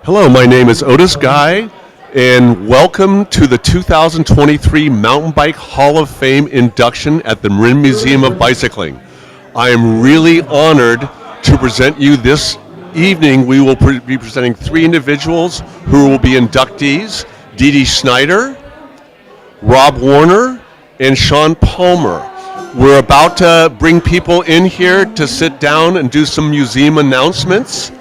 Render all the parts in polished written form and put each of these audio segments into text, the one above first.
Hello, my name is Otis Guy, and welcome to the 2023 Mountain Bike Hall of Fame induction at the Marin Museum of Bicycling. I am really honored to present you this evening. We will be presenting three individuals who will be inductees: Dee Dee Snyder, Rob Warner, and Sean Palmer. We're about to bring people in here to sit down and do some museum announcements,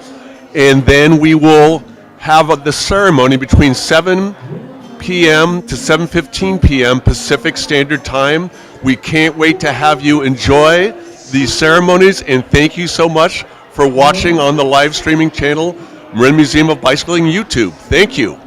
and then we will have the ceremony between 7 p.m. to 7:15 p.m. Pacific Standard Time. We can't wait to have you enjoy these ceremonies, and thank you so much for watching on the live streaming channel, Marin Museum of Bicycling YouTube. Thank you.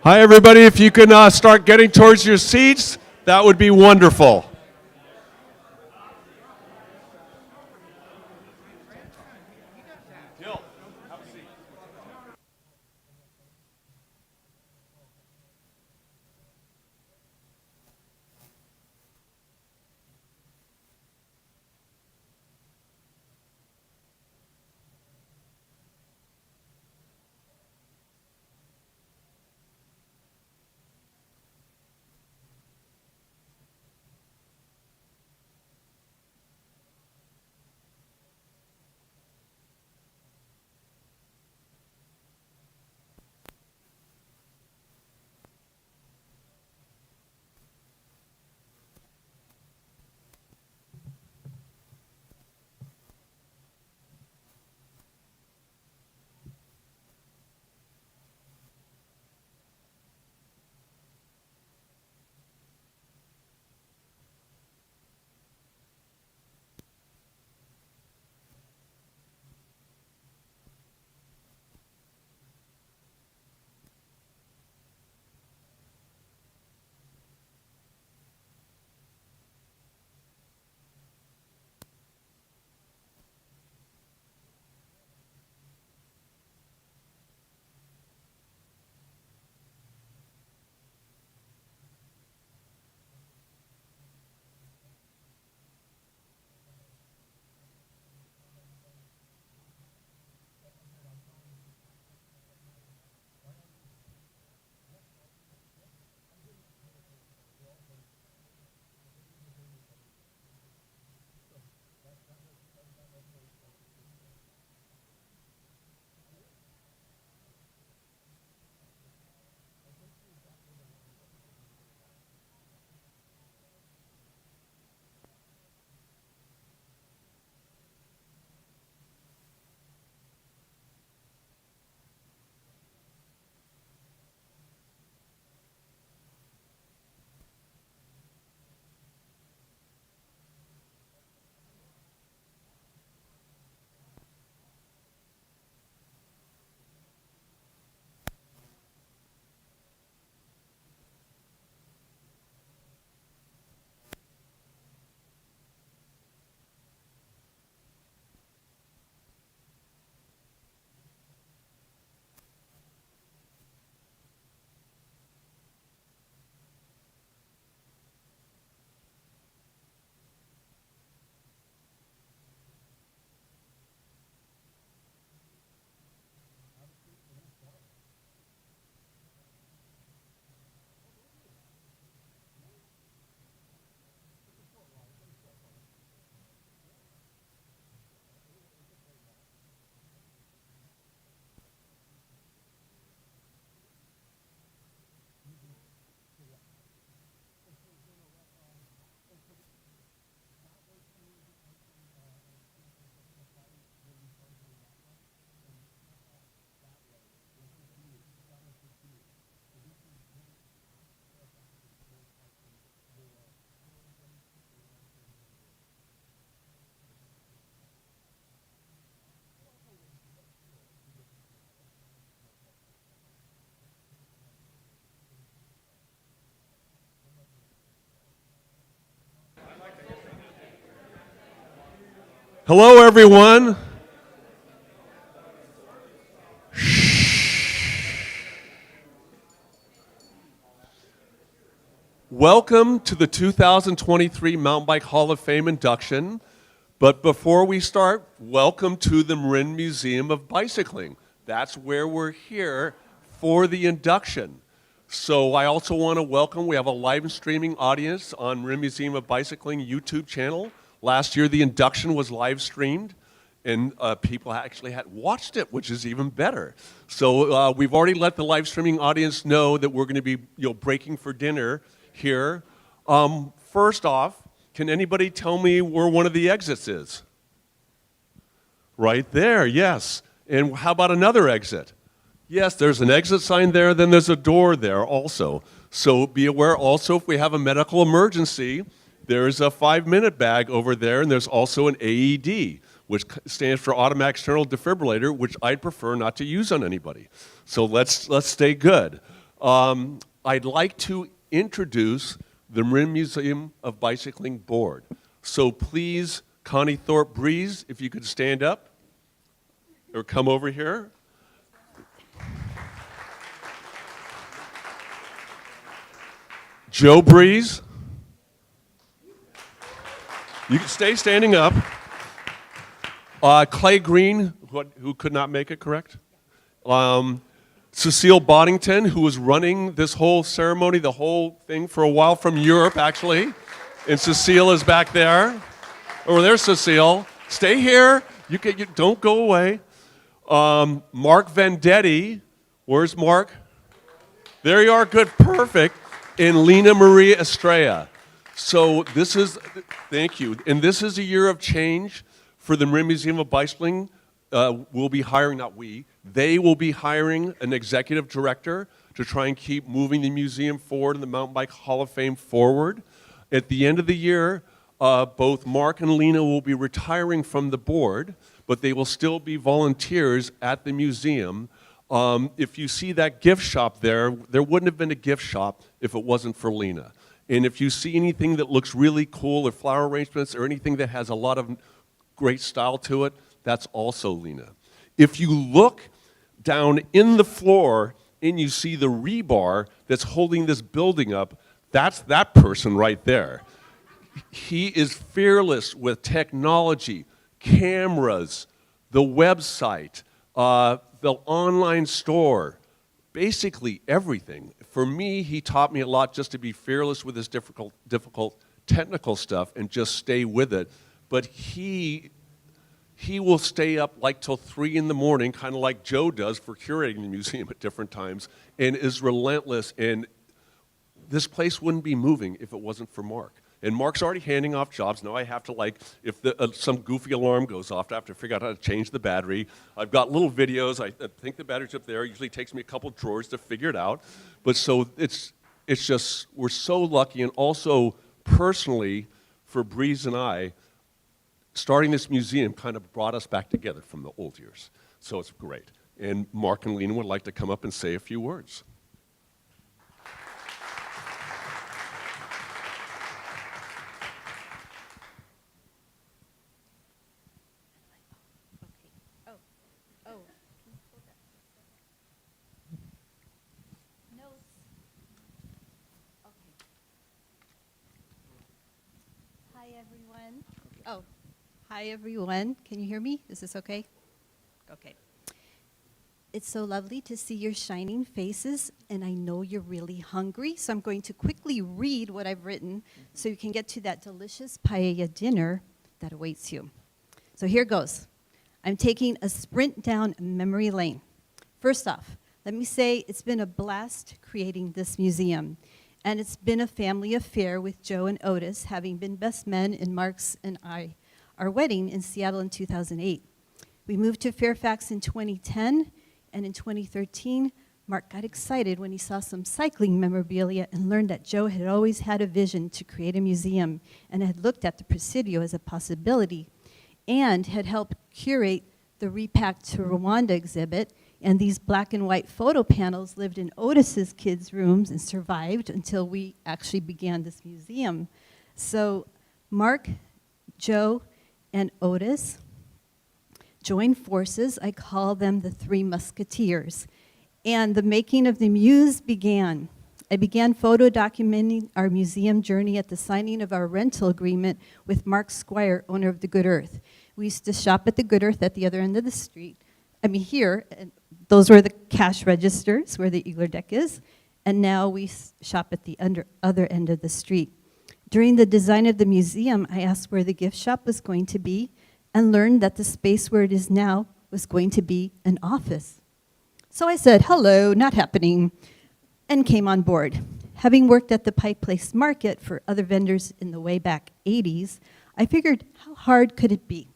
Hi, everybody. If you can start getting towards your seats, that would be wonderful. Hello, everyone. Welcome to the 2023 Mountain Bike Hall of Fame induction. But before we start, welcome to the Marin Museum of Bicycling. That's where we're here for the induction. So I also want to welcome, we have a live streaming audience on Marin Museum of Bicycling YouTube channel. Last year the induction was live streamed and people actually had watched it, which is even better. So we've already let the live streaming audience know that we're going to be breaking for dinner here. First off, can anybody tell me where one of the exits is? Right there, yes. And how about another exit? Yes, there's an exit sign there, then there's a door there also. So be aware also if we have a medical emergency, there's a 5-minute bag over there, and there's also an AED, which stands for automatic external defibrillator, which I'd prefer not to use on anybody. So let's stay good. I'd like to introduce the Marin Museum of Bicycling Board. So please, Connie Thorpe Breeze, if you could stand up or come over here. Joe Breeze. You can stay standing up. Clay Green, who could not make it, correct? Cecile Boddington, who was running this whole ceremony, the whole thing for a while from Europe, actually. And Cecile is back there. Over there, Cecile. Stay here. You don't go away. Mark Vendetti. Where's Mark? There you are. Good. Perfect. And Lena Maria Estrella. So this is, thank you. And this is a year of change for the Marin Museum of Bicycling. We'll be hiring, not we, they will be hiring an executive director to try and keep moving the museum forward and the Mountain Bike Hall of Fame forward. At the end of the year, both Mark and Lena will be retiring from the board, but they will still be volunteers at the museum. If you see that gift shop there wouldn't have been a gift shop if it wasn't for Lena. And if you see anything that looks really cool or flower arrangements or anything that has a lot of great style to it, that's also Lena. If you look down in the floor and you see the rebar that's holding this building up, that's that person right there. He is fearless with technology, cameras, the website, the online store, basically everything. For me, he taught me a lot just to be fearless with his difficult technical stuff and just stay with it. But he will stay up like till 3 in the morning, kind of like Joe does for curating the museum at different times, and is relentless. And this place wouldn't be moving if it wasn't for Mark. And Mark's already handing off jobs. Now I have to, like, if some goofy alarm goes off, I have to figure out how to change the battery. I've got little videos. I think the battery's up there. It usually takes me a couple drawers to figure it out. But so it's just, we're so lucky. And also, personally, for Breeze and I, starting this museum kind of brought us back together from the old years. So it's great. And Mark and Lena would like to come up and say a few words. Hi, everyone. Can you hear me? Is this okay? Okay. It's so lovely to see your shining faces, and I know you're really hungry, so I'm going to quickly read what I've written so you can get to that delicious paella dinner that awaits you. So here goes. I'm taking a sprint down memory lane. First off, let me say it's been a blast creating this museum, and it's been a family affair with Joe and Otis, having been best men in Mark's and our wedding in Seattle in 2008. We moved to Fairfax in 2010, and in 2013, Mark got excited when he saw some cycling memorabilia and learned that Joe had always had a vision to create a museum and had looked at the Presidio as a possibility and had helped curate the Repacked to Rwanda exhibit, and these black and white photo panels lived in Otis's kids' rooms and survived until we actually began this museum. So Mark, Joe, and Otis joined forces. I call them the Three Musketeers. And the making of the muse began. I began photo documenting our museum journey at the signing of our rental agreement with Mark Squire, owner of the Good Earth. We used to shop at the Good Earth at the other end of the street. Here, and those were the cash registers where the Igler deck is. And now we shop at the other end of the street. During the design of the museum, I asked where the gift shop was going to be and learned that the space where it is now was going to be an office. So I said, hello, not happening, and came on board. Having worked at the Pike Place Market for other vendors in the way back 80s, I figured, how hard could it be?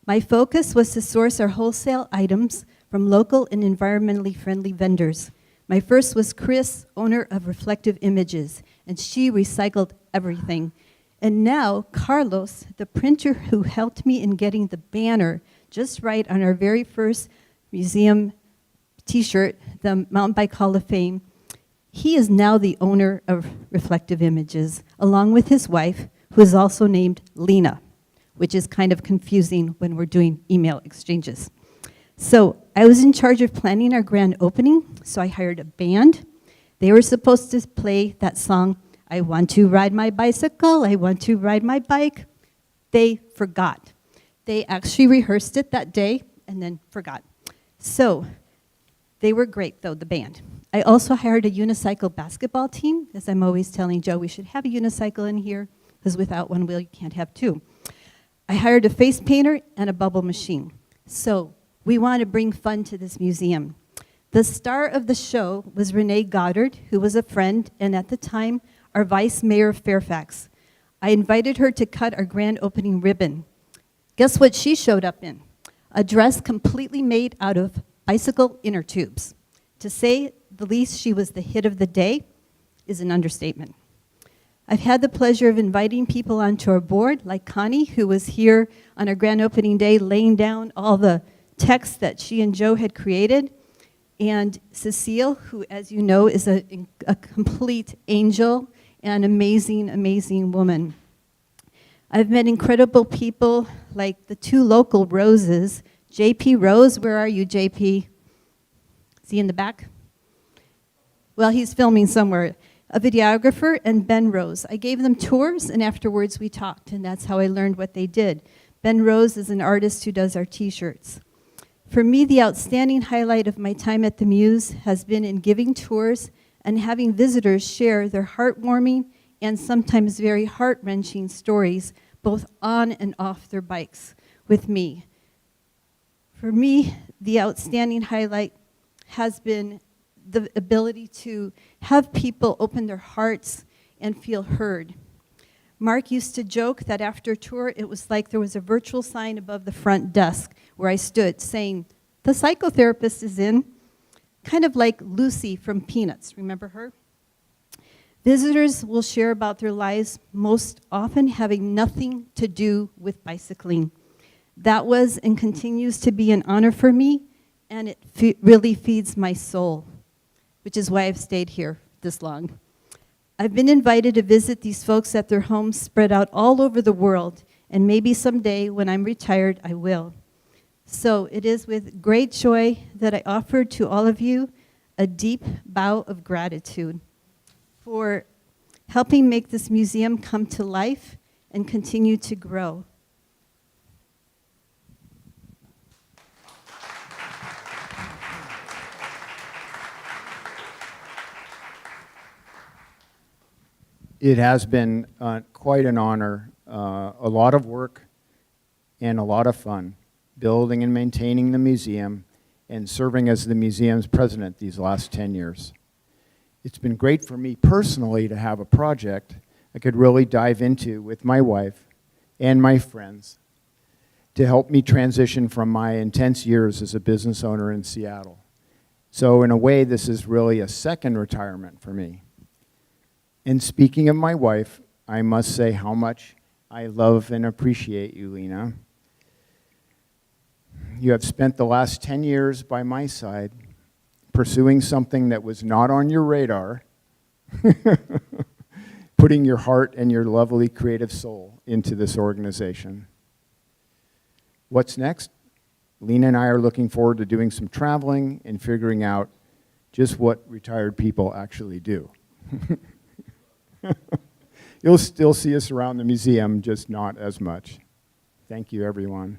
My focus was to source our wholesale items from local and environmentally friendly vendors. My first was Chris, owner of Reflective Images, and she recycled everything. And now Carlos, the printer who helped me in getting the banner just right on our very first museum t-shirt, the Mountain Bike Hall of Fame, He is now the owner of Reflective Images, along with his wife, who is also named Lena, which is kind of confusing when we're doing email exchanges. So I was in charge of planning our grand opening, so I hired a band. They were supposed to play that song, I want to ride my bicycle, I want to ride my bike. They forgot. They actually rehearsed it that day and then forgot. So they were great, though, the band. I also hired a unicycle basketball team, as I'm always telling Joe, we should have a unicycle in here, because without one wheel, you can't have two. I hired a face painter and a bubble machine. So we want to bring fun to this museum. The star of the show was Renee Goddard, who was a friend, and at the time, our vice mayor of Fairfax. I invited her to cut our grand opening ribbon. Guess what she showed up in? A dress completely made out of bicycle inner tubes. To say the least, she was the hit of the day is an understatement. I've had the pleasure of inviting people onto our board, like Connie, who was here on our grand opening day laying down all the text that she and Joe had created, and Cecile, who, as you know, is a complete angel and amazing, amazing woman. I've met incredible people like the two local Roses. JP Rose, where are you, JP? Is he in the back? Well, he's filming somewhere. A videographer, and Ben Rose. I gave them tours, and afterwards we talked, and that's how I learned what they did. Ben Rose is an artist who does our t-shirts. For me, the outstanding highlight of my time at the Muse has been in giving tours and having visitors share their heartwarming and sometimes very heart-wrenching stories, both on and off their bikes, with me. For me, the outstanding highlight has been the ability to have people open their hearts and feel heard. Mark used to joke that after a tour, it was like there was a virtual sign above the front desk where I stood saying, the psychotherapist is in, kind of like Lucy from Peanuts, remember her? Visitors will share about their lives, most often having nothing to do with bicycling. That was and continues to be an honor for me, and it really feeds my soul, which is why I've stayed here this long. I've been invited to visit these folks at their homes spread out all over the world, and maybe someday when I'm retired, I will. So it is with great joy that I offer to all of you a deep bow of gratitude for helping make this museum come to life and continue to grow. It has been quite an honor, a lot of work and a lot of fun, building and maintaining the museum and serving as the museum's president these last 10 years. It's been great for me personally to have a project I could really dive into with my wife and my friends to help me transition from my intense years as a business owner in Seattle. So in a way, this is really a second retirement for me. And speaking of my wife, I must say how much I love and appreciate you, Lena. You have spent the last 10 years by my side pursuing something that was not on your radar, putting your heart and your lovely creative soul into this organization. What's next? Lena and I are looking forward to doing some traveling and figuring out just what retired people actually do. You'll still see us around the museum, just not as much. Thank you, everyone.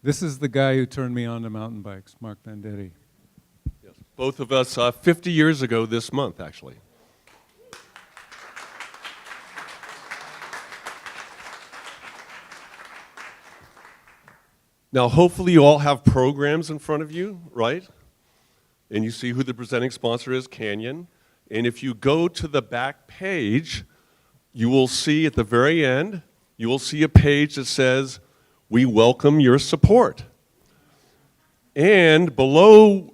This is the guy who turned me on to mountain bikes, Mark Vendetti. Yes. Both of us 50 years ago this month, actually. Now, hopefully you all have programs in front of you, right? And you see who the presenting sponsor is, Canyon. And if you go to the back page, you will see at the very end, you will see a page that says, "We welcome your support." And below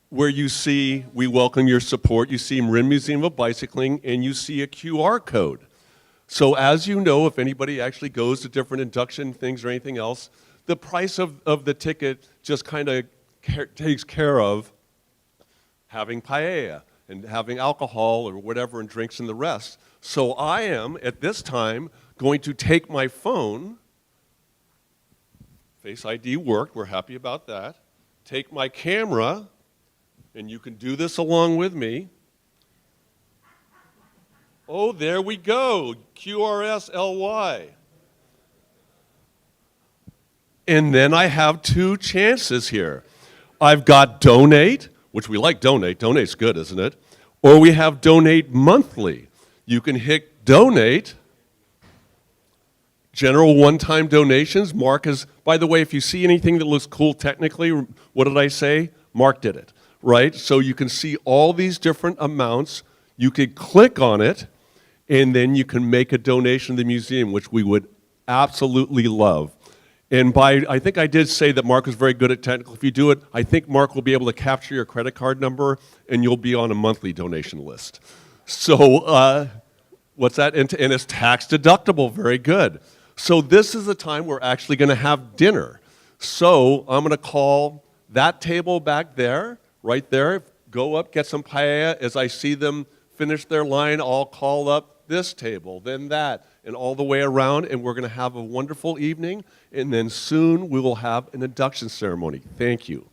where you see "We welcome your support," you see Marin Museum of Bicycling, and you see a QR code. So as you know, if anybody actually goes to different induction things or anything else, the price of the ticket just kind of takes care of having paella and having alcohol or whatever and drinks and the rest. So I am, at this time, going to take my phone. Face ID worked, we're happy about that. Take my camera, and you can do this along with me. Oh, there we go, QRSLY. And then I have two chances here. I've got donate, which we like donate. Donate's good, isn't it? Or we have donate monthly. You can hit donate. General one-time donations. Mark is, by the way, if you see anything that looks cool technically, what did I say? Mark did it, right? So you can see all these different amounts. You could click on it, and then you can make a donation to the museum, which we would absolutely love. And I think I did say that Mark was very good at technical. If you do it, I think Mark will be able to capture your credit card number, and you'll be on a monthly donation list. So what's that? And it's tax deductible. Very good. So this is the time we're actually going to have dinner. So I'm going to call that table back there, right there. Go up, get some paella. As I see them finish their line, I'll call up this table, then that, and all the way around, and we're going to have a wonderful evening. And then soon we will have an induction ceremony. Thank you.